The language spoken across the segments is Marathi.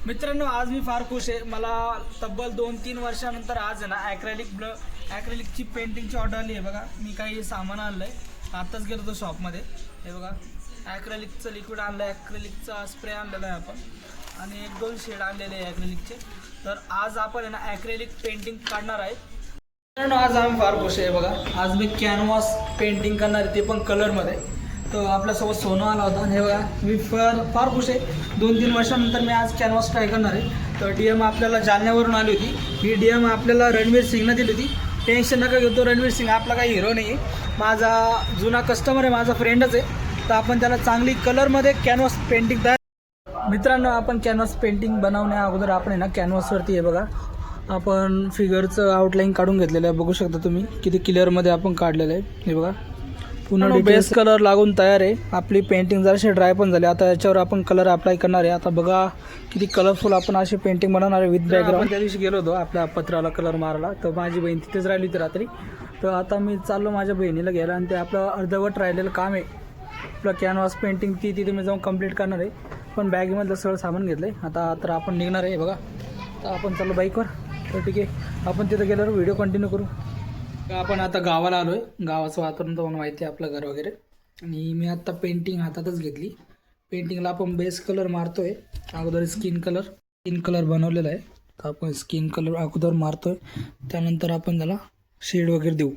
मित्रांनो, आज मी फार खुश आहे. मला तब्बल 2-3 वर्षानंतर आज आहे ना ॲक्रेलिकची पेंटिंगची ऑर्डर आली आहे. बघा, मी काही सामान आणलं आहे, आत्ताच गेलो होतो शॉपमध्ये. हे बघा, ॲक्रेलिकचं लिक्विड आणलं आहे, ॲक्रेलिकचा स्प्रे आणलेला आहे आपण, आणि 1-2 शेड आणलेले आहे ॲक्रेलिकचे. तर आज आपण आहे ना ॲक्रेलिक पेंटिंग काढणार आहे. मित्रांनो, आज आम्ही फार खुश आहे. बघा, आज मी कॅनव्हास पेंटिंग करणार आहे, ते पण कलरमध्ये. तर आपल्यासोबत सोनं आला होता. आणि हे बघा, मी फार खुश आहे. 2-3 वर्षानंतर मी आज कॅनव्हास ट्राय करणार आहे. तर DM आपल्याला जालन्यावरून आली होती. ही DM आपल्याला रणवीर सिंगनं दिली होती. टेन्शन नका घेतो, रणवीर सिंग आपला काही हिरो नाही आहे, माझा जुना कस्टमर आहे, माझा फ्रेंडच आहे. तर आपण त्याला चांगली कलरमध्ये कॅनव्हास पेंटिंग तयार. मित्रांनो, आपण कॅनव्हास पेंटिंग बनवण्या अगोदर आपण आहे ना कॅनव्हासवरती आहे बघा, आपण फिगरचं आउटलाईन काढून घेतलेलं आहे. बघू शकता तुम्ही किती क्लिअरमध्ये आपण काढलेलं आहे. हे बघा, पुन्हा बेस कलर लागून तयार आहे. आपली पेंटिंग जराशी ड्राय पण झाली. आता याच्यावर आपण कलर अप्लाय करणार आहे. आता बघा किती कलरफुल आपण अशी पेंटिंग बनवणार आहे विथ बॅकग्राऊंड. त्या दिवशी गेलो होतो आपल्या पत्राला कलर मारायला, तर माझी बहीण तिथेच राहिली होती रात्री. तर आता मी चाललो माझ्या बहिणीला घ्यायला, आणि ते आपलं अर्धवट राहिलेलं काम आहे आपलं कॅनव्हास पेंटिंग, ती तिथे मी जाऊन कंप्लीट करणार आहे. पण बॅगमधलं सगळं सामान घेतलं आहे. आता तर आपण निघणार आहे. बघा, तर आपण चाललो बाईकवर. तर ठीक आहे, आपण तिथं गेल्यावर व्हिडिओ कंटिन्यू करू. आपण आता गावाला आलो आहे. गावाचं वातावरण तर मला माहिती आहे, आपलं घर वगैरे. आणि मी आत्ता पेंटिंग हातातच घेतली. पेंटिंगला आपण बेस कलर मारतो आहे. अगोदर स्किन कलर बनवलेला आहे. तर आपण स्किन कलर अगोदर मारतो आहे, त्यानंतर आपण त्याला शेड वगैरे देऊ.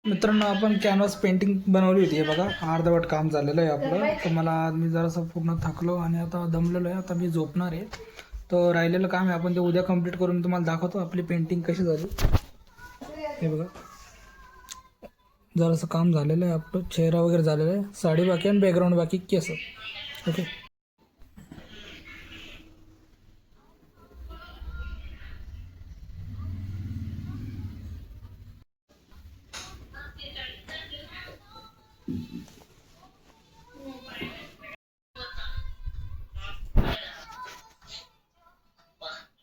मित्रांनो, आपण कॅनव्हास पेंटिंग बनवली होती. हे बघा, अर्धवट काम झालेलं आहे आपलं. तर मला मी जरासं पूर्ण थकलो आणि आता दमलेलो आहे. आता मी झोपणार आहे. तर राहिलेलं काम आहे, आपण ते उद्या कंप्लीट करून तुम्हाला दाखवतो आपली पेंटिंग कशी झाली. हे बघा, जरासं काम झालेलं आहे आपलं. चेहरा वगैरे झालेला आहे, साडी बाकी आणि बॅकग्राऊंड बाकी, केस. ओके.